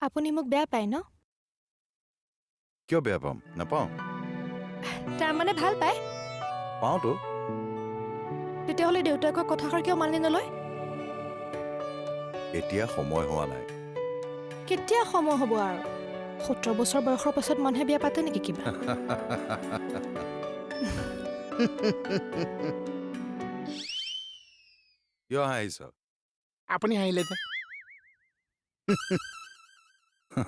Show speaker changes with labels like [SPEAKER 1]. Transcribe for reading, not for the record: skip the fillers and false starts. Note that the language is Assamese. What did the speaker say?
[SPEAKER 1] আপুনি মোক বেয়া পায় ন?
[SPEAKER 2] কিয় বেয়া পাম? নাপাওঁ।
[SPEAKER 1] তাৰমানে ভাল পায়?
[SPEAKER 2] পাওঁতো।
[SPEAKER 1] তেতিয়াহ'লে দেউতাকৰ কথাষাৰ কিয় মানি নলয়?
[SPEAKER 2] এতিয়া সময় হোৱা নাই।
[SPEAKER 1] কেতিয়া সময় হ'ব আৰু? 17 বছৰ বয়সৰ পাছত মানুহে বিয়া পাতে নেকি কিবা?
[SPEAKER 2] কিয় হাঁহিছ?
[SPEAKER 3] আপুনি হাঁহিলে যে